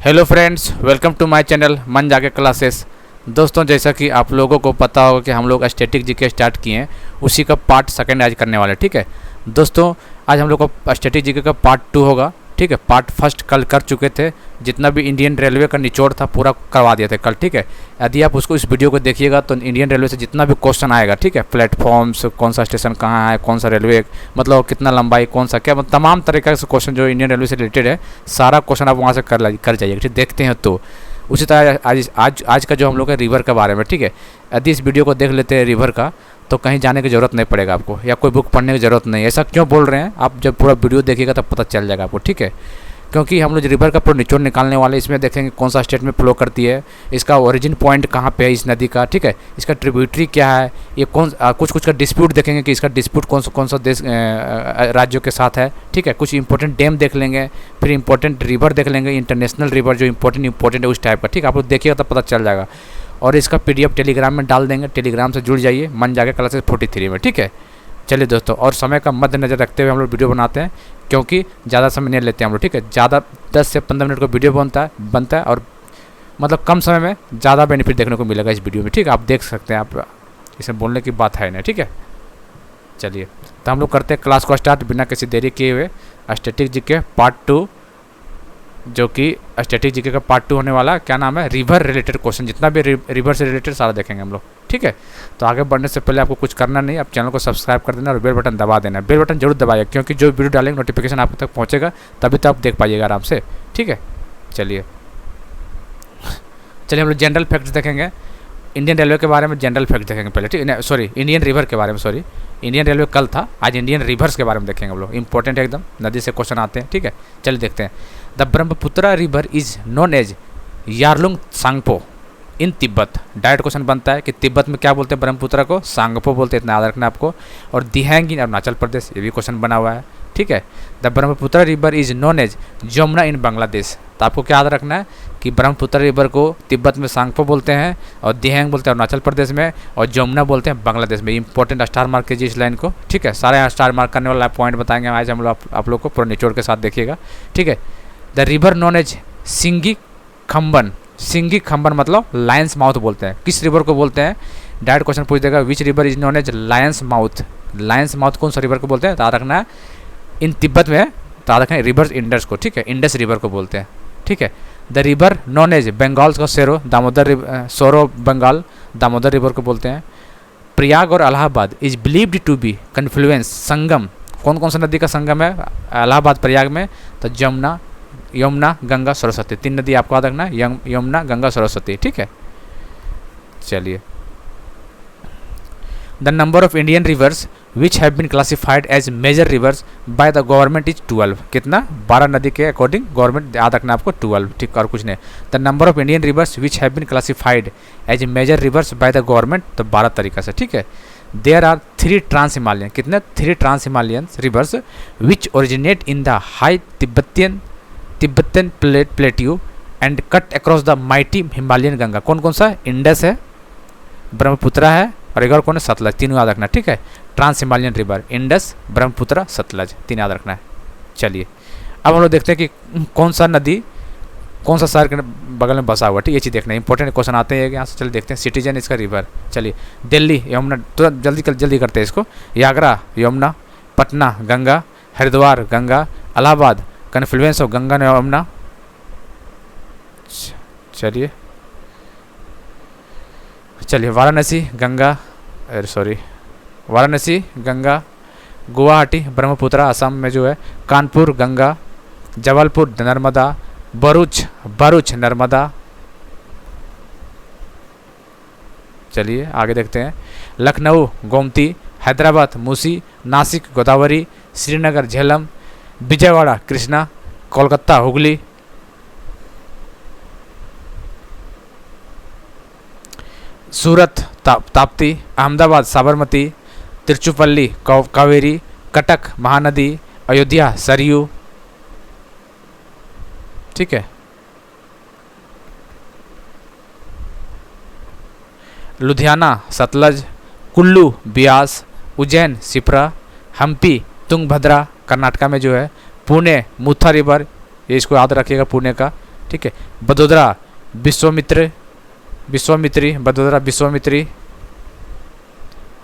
Hello friends, welcome to my channel मन जाके classes. दोस्तों, जैसा कि आप लोगों को पता होगा कि हम लोग स्टैटिक जीके स्टार्ट किए हैं, उसी का पार्ट सेकंड आज करने वाले हैं। ठीक है दोस्तों, आज हम लोग का स्टैटिक जीके का पार्ट 2 होगा। ठीक है, पार्ट फर्स्ट कल कर चुके थे, जितना भी इंडियन रेलवे का निचोड़ था पूरा करवा दिया था कल। ठीक है, यदि आप उसको इस वीडियो को देखिएगा तो इंडियन रेलवे से जितना भी क्वेश्चन आएगा, ठीक है, प्लेटफॉर्म्स, कौन सा स्टेशन कहाँ है, कौन सा रेलवे, मतलब कितना लंबाई, कौन सा क्या, मतलब तमाम तरीके से क्वेश्चन जो इंडियन रेलवे से रिलेटेड है, सारा क्वेश्चन आप वहाँ से कर जाइएगा। ठीक, देखते हैं। तो उसी तरह आज का जो हम लोग है रिवर के बारे में। ठीक है, यदि इस वीडियो को देख लेते हैं रिवर का, तो कहीं जाने की ज़रूरत नहीं पड़ेगा आपको, या कोई बुक पढ़ने की ज़रूरत नहीं है। ऐसा क्यों बोल रहे हैं, आप जब पूरा वीडियो देखिएगा तब पता चल जाएगा आपको। ठीक है, क्योंकि हम लोग रिवर का पूरा निचोड़ निकालने वाले, इसमें देखेंगे कौन सा स्टेट में फ्लो करती है, इसका ओरिजिन पॉइंट कहाँ पे है इस नदी का। ठीक है, इसका ट्रिब्यूटरी क्या है, ये कुछ का डिस्प्यूट देखेंगे कि इसका डिस्प्यूट कौन सा देश राज्यों के साथ है। ठीक है, कुछ इंपॉर्टेंट डैम देख लेंगे, फिर इंपॉर्टेंट रिवर देख लेंगे, इंटरनेशनल रिवर जो इंपॉर्टेंट है उस टाइप का। ठीक है, आप लोग देखिएगा तब पता चल जाएगा। और इसका PDF टेलीग्राम में डाल देंगे, टेलीग्राम से जुड़ जाइए मन जाके क्लासेस 43 में। ठीक है, चलिए दोस्तों, और समय का मद्देनजर रखते हुए हम लोग वीडियो बनाते हैं, क्योंकि ज़्यादा समय नहीं लेते हैं हम लोग। ठीक है, ज़्यादा 10 से 15 मिनट का वीडियो बनता है और मतलब कम समय में ज़्यादा बेनिफिट देखने को मिलेगा इस वीडियो में। ठीक है, आप देख सकते हैं, आप इसमें बोलने की बात है ना। ठीक है, चलिए तो हम लोग करते हैं क्लास को स्टार्ट बिना किसी देरी किए हुए। स्टैटिक जीके पार्ट 2, जो कि स्टैटिक जीके का पार्ट 2 होने वाला, क्या नाम है, रिवर रिलेटेड क्वेश्चन, जितना भी रिवर से रिलेटेड सारा देखेंगे हम लोग। ठीक है, तो आगे बढ़ने से पहले आपको कुछ करना नहीं, आप चैनल को सब्सक्राइब कर देना और बेल बटन दबा देना। बेल बटन जरूर दबाइए, क्योंकि जो वीडियो डालेंगे नोटिफिकेशन आप तक पहुंचेगा, तभी तो आप देख पाइएगा आराम से। ठीक है, चलिए हम लोग जनरल फैक्ट्स देखेंगे, इंडियन रेलवे के बारे में जनरल फैक्ट देखेंगे पहले। ठीक है, सॉरी, इंडियन रिवर के बारे में, सॉरी, इंडियन रेलवे कल था, आज इंडियन रिवर्स के बारे में देखेंगे हम लोग। इंपॉर्टेंट है एकदम, नदी से क्वेश्चन आते हैं। ठीक है, चलिए देखते हैं। The Brahmaputra river is known as Yarlung Tsangpo in Tibet. Direct question बनता है कि तिब्बत में क्या बोलते हैं ब्रह्मपुत्र को, सांगपो बोलते हैं, इतना याद रखना आपको। और दिहैंग इन अरुणाचल प्रदेश, ये भी क्वेश्चन बना हुआ है। ठीक है, the Brahmaputra river is known as Jamuna in Bangladesh. तो आपको क्या याद रखना है कि ब्रह्मपुत्र रिवर को तिब्बत में सांगपो बोलते हैं, और दिहैंग बोलते हैं अरुणाचल प्रदेश में, और जमुना बोलते हैं बांग्लादेश में। इंपॉर्टेंट स्टार मार्क कीजिए इस लाइन को। ठीक है, सारे स्टार मार्क करने वाला पॉइंट बताएंगे आज हम लोग, आप लोग को पूरा निचोड़ के साथ देखिएगा। ठीक है, द रिवर नोन एज सिंगी खम्बन। सिंगी खम्बन मतलब लायंस माउथ बोलते हैं। किस रिवर को बोलते हैं, डायरेक्ट क्वेश्चन पूछ देगा, which river is known as lion's mouth. Lion's mouth कौन सा रिवर को बोलते हैं, तो याद रखना है इन तिब्बत में, तो याद रखना रिवर इंडस को। ठीक है, इंडस रिवर को बोलते हैं। ठीक है, the river known as Bengal का सेरो दामोदर, सोरो बंगाल दामोदर रिवर को बोलते हैं। प्रयाग और Allahabad is believed to be confluence, Sangam, कौन सा नदी का संगम है इलाहाबाद प्रयाग में, तो जमुना, यमुना, गंगा, सरस्वती। 3 नदी आपको याद रखना है, यमुना, गंगा, सरस्वती। ठीक है, चलिए। The number of Indian rivers which have been classified as major rivers by the government is 12। कितना, 12 नदी के अकॉर्डिंग गवर्नमेंट, याद रखना आपको 12। ठीक, और कुछ नहीं। The number of Indian rivers which have been classified as major rivers by the government, तो 12 तरीका से। ठीक है, देयर आर 3 ट्रांस हिमालयन, कितने, 3 trans Himalayan rivers which originate in the high Tibetan plateau and cut across the mighty Himalayan Ganga. कौन सा, Indus है, ब्रह्मपुत्र है, और एक और कौन है, सतलज। तीनों याद रखना है। ठीक है, ट्रांस हिमालयन रिवर, इंडस, ब्रह्मपुत्र, सतलज, 3 याद रखना है। चलिए अब हम लोग देखते हैं कि कौन सा नदी कौन सा शहर के बगल में बसा हुआ। ठीक, ये चीज़ देखना है, इंपॉर्टेंट क्वेश्चन आते हैं यहाँ से। चलिए देखते हैं, सिटीजन इसका रिवर। चलिए, दिल्ली यमुना, तुरंत जल्दी करते हैं इसको। Agra Yamuna, Patna Ganga, Haridwar Ganga, Allahabad confluence of Ganga Yamuna. चलिए वाराणसी गंगा, वाराणसी गंगा, गुवाहाटी ब्रह्मपुत्र असम में जो है, कानपुर गंगा, जबलपुर नर्मदा, भरूच नर्मदा। चलिए आगे देखते हैं, लखनऊ गोमती, हैदराबाद मूसी, नासिक गोदावरी, श्रीनगर झेलम, विजयवाड़ा कृष्णा, कोलकाता हुगली, सूरत ताप्ती, अहमदाबाद साबरमती, तिरुचिरापल्ली कावेरी, कटक महानदी, अयोध्या सरयू। ठीक है, लुधियाना सतलज, कुल्लू ब्यास, उज्जैन शिप्रा, हम्पी तुंगभद्रा कर्नाटका में जो है, पुणे मुथा रिवर, ये इसको याद रखिएगा पुणे का, ठीक है। बदोदरा विश्वामित्री, बदोदरा विश्वामित्री।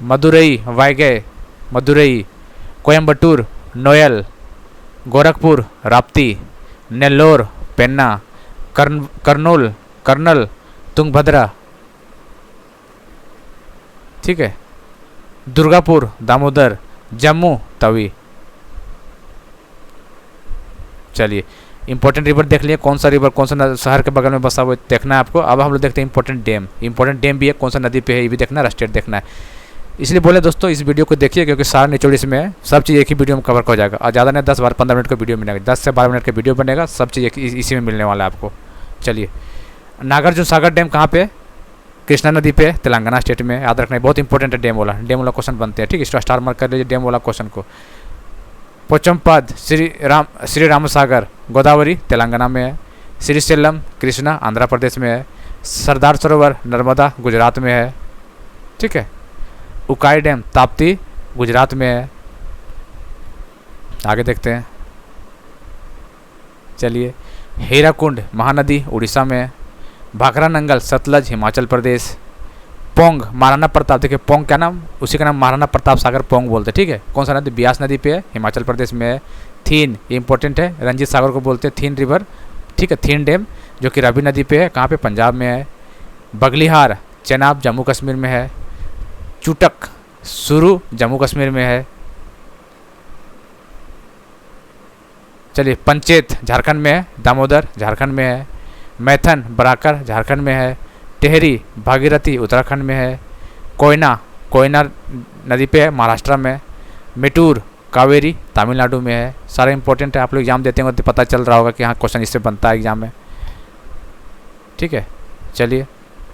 मदुरई वायगै, मदुरई। कोयम्बटूर नोयल। गोरखपुर राप्ती। नेल्लोर पेन्ना। कर्नूल तुंगभद्रा, ठीक है। दुर्गापुर दामोदर। जम्मू तवी। चलिए इंपॉर्टेंट रिवर देख लिए, कौन सा रिवर कौन सा शहर के बगल में बसा हुआ देखना है आपको। अब हम लोग देखते हैं इंपॉर्टेंट डैम भी है, कौन सा नदी पे है ये भी देखना है, स्टेट देखना है। इसलिए बोले दोस्तों इस वीडियो को देखिए क्योंकि सारा निचोड़ इसमें है, सब चीज़ एक ही वीडियो में कवर हो जाएगा। और ज़्यादा नहीं 10-15 मिनट का वीडियो मिलेगा, 10 से 12 मिनट का वीडियो बनेगा, सब चीज़ इसी में मिलने वाला है आपको। चलिए नागार्जुन सागर डैम कहाँ पे? कृष्णा नदी पे, तेलंगाना स्टेट में, याद रखना है, बहुत इंपॉर्टेंट है डैम वाला क्वेश्चन बनते हैं, ठीक है। स्टार मार्क कर लीजिए डैम वाला क्वेश्चन को। पोचमपद श्री राम सागर गोदावरी तेलंगाना में है। श्रीशैलम कृष्णा आंध्र प्रदेश में है। सरदार सरोवर नर्मदा गुजरात में है, ठीक है। उकाई डैम ताप्ती गुजरात में है। आगे देखते हैं, चलिए। हीराकुंड महानदी उड़ीसा में है। भाखरा नंगल सतलज हिमाचल प्रदेश। पोंग महाराणा प्रताप, देखिए पोंग क्या नाम, उसी का नाम महाराणा प्रताप सागर पोंग बोलते हैं, ठीक है। कौन सा नदी? ब्यास नदी पे है, हिमाचल प्रदेश में है। थीन ये इंपॉर्टेंट है, रंजीत सागर को बोलते हैं थीन रिवर, ठीक है। थीन डैम जो कि रावी नदी पे है, कहाँ पे? पंजाब में है। बगलिहार चेनाब जम्मू कश्मीर में है। चुटक सुरू जम्मू कश्मीर में है। चलिए पंचेत झारखंड में है। दामोदर झारखंड में है। मैथन बराकर झारखंड में है। टेहरी भागीरथी उत्तराखंड में है। कोयना नदी पे है, महाराष्ट्र में। मेटूर कावेरी तमिलनाडु में है। सारे इंपॉर्टेंट है, आप लोग एग्जाम देते होंगे तो पता चल रहा होगा कि हाँ क्वेश्चन इससे बनता है एग्जाम में, ठीक है। चलिए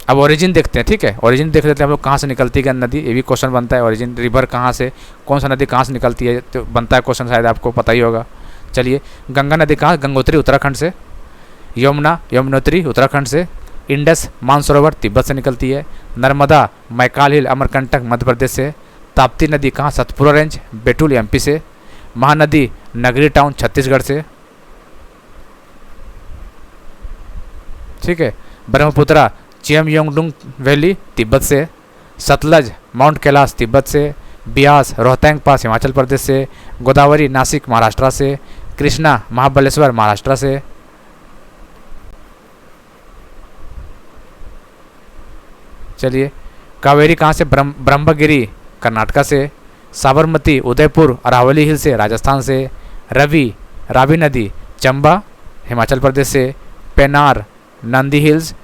अब ओरिजिन देखते हैं, ठीक है। ओरिजिन देख लेते हैं हम लोग, कहाँ से निकलती है नदी, ये भी क्वेश्चन बनता है। ओरिजिन रिवर कहाँ से, कौन सा नदी कहाँ से निकलती है तो बनता है क्वेश्चन, शायद आपको पता ही होगा। चलिए गंगा नदी कहाँ? गंगोत्री उत्तराखंड से। यमुनोत्री उत्तराखंड से। इंडस मानसरोवर तिब्बत से निकलती है। नर्मदा मैकाल हिल अमरकंटक मध्य प्रदेश से। ताप्ती नदी कहाँ? सतपुरा रेंज बेटुल एमपी से। महानदी नगरी टाउन छत्तीसगढ़ से, ठीक है। ब्रह्मपुत्रा चियमयोंगडुंग वैली तिब्बत से। सतलज माउंट कैलाश तिब्बत से। ब्यास रोहतांग पास हिमाचल प्रदेश से। गोदावरी नासिक महाराष्ट्र से। कृष्णा महाबलेश्वर महाराष्ट्र से। चलिए कावेरी कहाँ से? ब्रह्मगिरी कर्नाटक से। साबरमती उदयपुर अरावली हिल से राजस्थान से। रावी नदी चंबा हिमाचल प्रदेश से। पेनार नंदी हिल्स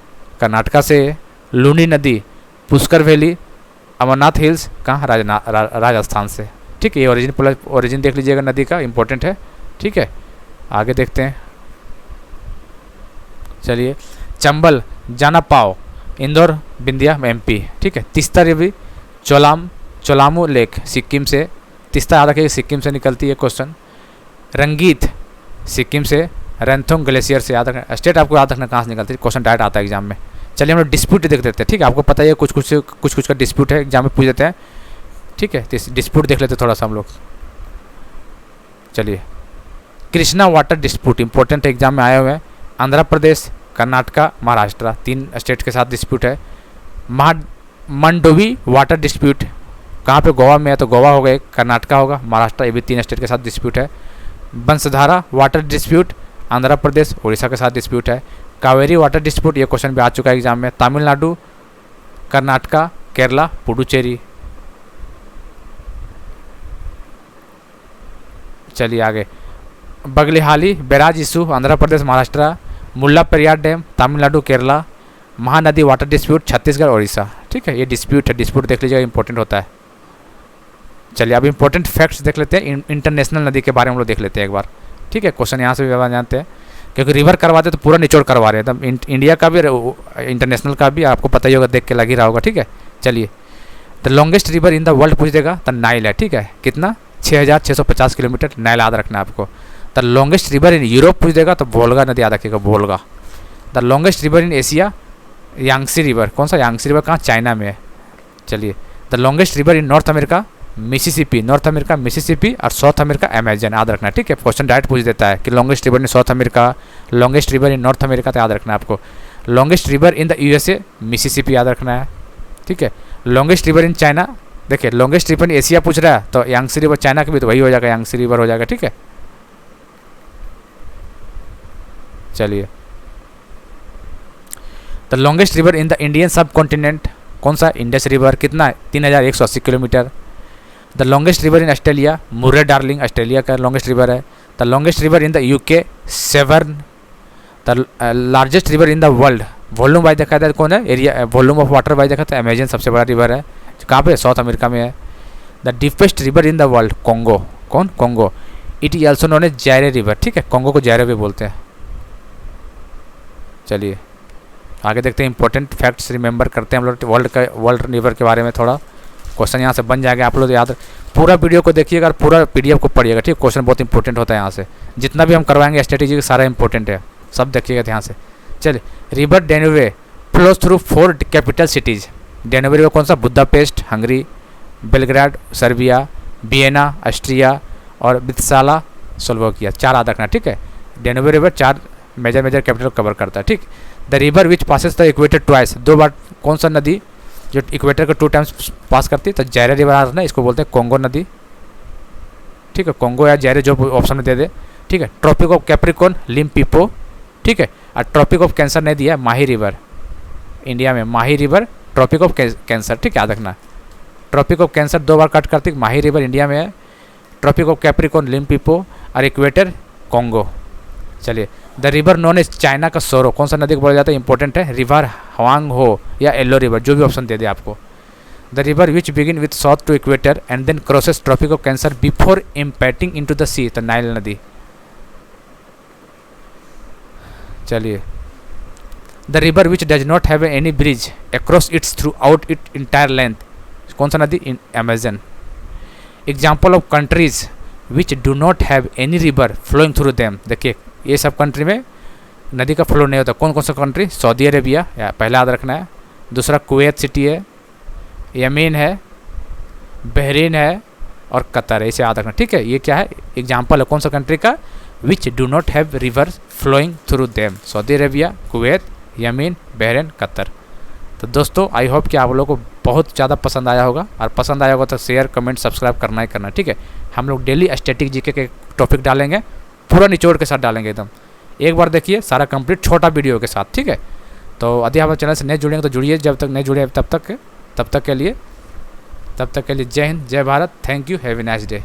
कर्नाटक से। लूनी नदी पुष्कर वैली अमरनाथ हिल्स कहाँ? राजस्थान से, ठीक है। ये ओरिजिन देख लीजिएगा नदी का, इंपॉर्टेंट है, ठीक है। आगे देखते हैं, चलिए। चंबल जानापाव इंदौर बिंदिया एमपी, ठीक है। तीस्ता रिवर चोलामू लेक सिक्किम से। तीस्ता याद रखिए सिक्किम से निकलती है क्वेश्चन। रंगीत सिक्किम से। रेंथोंग ग्लेशियर से, याद रखना स्टेट आपको याद रखना कहाँ से निकलती है, क्वेश्चन डायरेक्ट आता है एग्जाम में। चलिए हम लोग डिस्प्यूट देख देते हैं, ठीक है। आपको पता ही है कुछ का डिस्प्यूट है, एग्जाम में पूछ देते हैं, ठीक है। तो डिस्प्यूट देख लेते हैं थोड़ा सा हम लोग। चलिए Krishna water dispute important exam में आए हुए हैं। आंध्र प्रदेश कर्नाटका महाराष्ट्र 3 स्टेट के साथ डिस्प्यूट है। मंडोवी वाटर डिस्प्यूट कहाँ पे? गोवा में है, तो गोवा होगा एक, कर्नाटका होगा, महाराष्ट्र, ये भी 3 स्टेट के साथ डिस्प्यूट है। बंसधारा वाटर डिस्प्यूट आंध्र प्रदेश उड़ीसा के साथ डिस्प्यूट है। कावेरी वाटर डिस्प्यूट ये क्वेश्चन भी आ चुका है एग्जाम में, तमिलनाडु कर्नाटका केरला पुडुचेरी। चलिए आगे, Baglihar barrage issue Andhra Pradesh Maharashtra. Mulla Periyar dam Tamil Nadu Kerala. Mahanadi water dispute Chhattisgarh Orissa, ठीक है। ये डिस्प्यूट है, डिस्प्यूट देख लीजिएगा, इंपॉर्टेंट होता है। चलिए अब इंपॉर्टेंट फैक्ट्स देख लेते हैं, इंटरनेशनल नदी के बारे में हम लोग देख लेते हैं एक बार, ठीक है। क्वेश्चन यहाँ से भी व्यवहार जानते हैं, क्योंकि रिवर करवाते तो पूरा निचोड़ करवा रहे हैं, एकदम इंडिया का भी इंटरनेशनल का भी, आपको पता ही होगा, देख के लग ही रहा होगा, ठीक है। चलिए the longest river in the world पूछ देगा तो नाइल है, ठीक है। कितना? 6650 किलोमीटर, नाइल याद रखना है आपको। The longest river in Europe पूछ देगा तो वोल्गा नदी याद रखिएगा, Volga. The longest river in Asia Yangtze river, कौन सा? यांगसी रिवर कहाँ? चाइना में है। चलिए the longest river in north America Mississippi, north America Mississippi, और साउथ अमेरिका अमेजन, याद रखना है, ठीक है। क्वेश्चन डायरेक्ट पूछ देता है कि longest river in south America, longest river in north America, तो याद रखना है आपको। Longest river in the USA Mississippi, याद रखना है, ठीक है। लॉन्गेस्ट रिवर इन चाइना, देखिए लॉन्गेस्ट रिवर इन एशिया पूछ रहा है तो यांगसी रिवर चाइना की भी तो वही हो जाएगा, यांगसी रिवर हो जाएगा, ठीक है। चलिए, the longest river in the Indian सब कॉन्टिनेंट कौन सा? इंडस रिवर, कितना है? 3180 kilometre. The longest river in Australia, Murray darling Australia का लॉन्गेस्ट रिवर है। The longest river in the UK, Severn. The largest river in the world, volume wise देखा था कौन है? Area volume of water wise देखा था Amazon सबसे बड़ा रिवर है। कहाँ पे? साउथ अमेरिका में है। The deepest river in the world, Congo, कौन? Congo. It is also known as Zaire river, ठीक है, कोंगो को जायरे भी बोलते हैं। चलिए आगे देखते हैं, इंपॉर्टेंट फैक्ट्स रिमेंबर करते हैं हम लोग वर्ल्ड रिवर के बारे में। थोड़ा क्वेश्चन यहाँ से बन जाएगा, आप लोग याद पूरा वीडियो को देखिएगा और पूरा पीडीएफ को पढ़िएगा, ठीक। क्वेश्चन बहुत इंपॉर्टेंट होता है यहाँ से, जितना भी हम करवाएंगे स्ट्रेटेजी सारा इंपॉर्टेंट है, सब देखिएगा ध्यान से। चलिए, river Danube flows through 4 capital cities. Danube river कौन सा? Budapest Hungary, Belgrade Serbia, Vienna Austria, और बित्साला स्लोवाकिया। 4 याद रखना, ठीक है। Danube river 4 major capital cover करता है, ठीक। The river which passes the equator twice, 2 बार कौन सा नदी जो इक्वेटर को 2 टाइम्स पास करती है? तो जायरे रिवर आ रहा है, इसको बोलते हैं कोंगो नदी, ठीक है। कोंगो या जायरे जो ऑप्शन में दे दे, ठीक है। ट्रॉपिक ऑफ कैप्रिकॉर्न लिम्पिपो, ठीक है। और ट्रॉपिक ऑफ कैंसर नहीं दिया, माही रिवर इंडिया में, Mahi river tropic of cancer, ठीक है, याद रखना। ट्रॉपिक ऑफ कैंसर 2 बार कट करती, माही रिवर इंडिया में है। ट्रॉपिक ऑफ कैप्रिकॉर्न लिम्पिपो, और इक्वेटर कोंगो। चलिए, the river known as China का सोरो, कौन सा नदी को बोला जाता है? इंपॉर्टेंट है, रिवर हवांग हो या येलो रिवर, जो भी ऑप्शन दे दे आपको। The river which begin with south to equator and then crosses tropic of cancer before impacting into the sea, तो नाइल नदी। चलिए, the river which does not have any bridge across its through out it entire length, कौन सा नदी? Amazon. Example of countries which do not have any river flowing through them, देखिए ये सब country में नदी का फ्लो नहीं होता, कौन कौन सा कंट्री? सऊदी अरेबिया, या पहला याद रखना है। दूसरा कुवैत सिटी है, यमीन है, बहरीन है, और कतर है, इसे याद रखना, ठीक है। ये क्या है? एग्जाम्पल है कौन सा कंट्री का? Which do not have river flowing through them, Saudi Arabia, Kuwait, Yemen, Bahrain, Qatar. तो दोस्तों आई होप कि आप लोगों को बहुत ज़्यादा पसंद आया होगा, और पसंद आया होगा तो शेयर कमेंट सब्सक्राइब करना ही करना, ठीक है। हम लोग डेली स्टैटिक जीके के टॉपिक डालेंगे, पूरा निचोड़ के साथ डालेंगे एकदम। एक बार देखिए सारा कंप्लीट छोटा वीडियो के साथ, ठीक है। तो यदि आप चैनल से नहीं जुड़ेंगे तो जुड़िए, जब तक नहीं जुड़े तब तक के लिए जय हिंद, जय Bharat, thank you, have a nice day.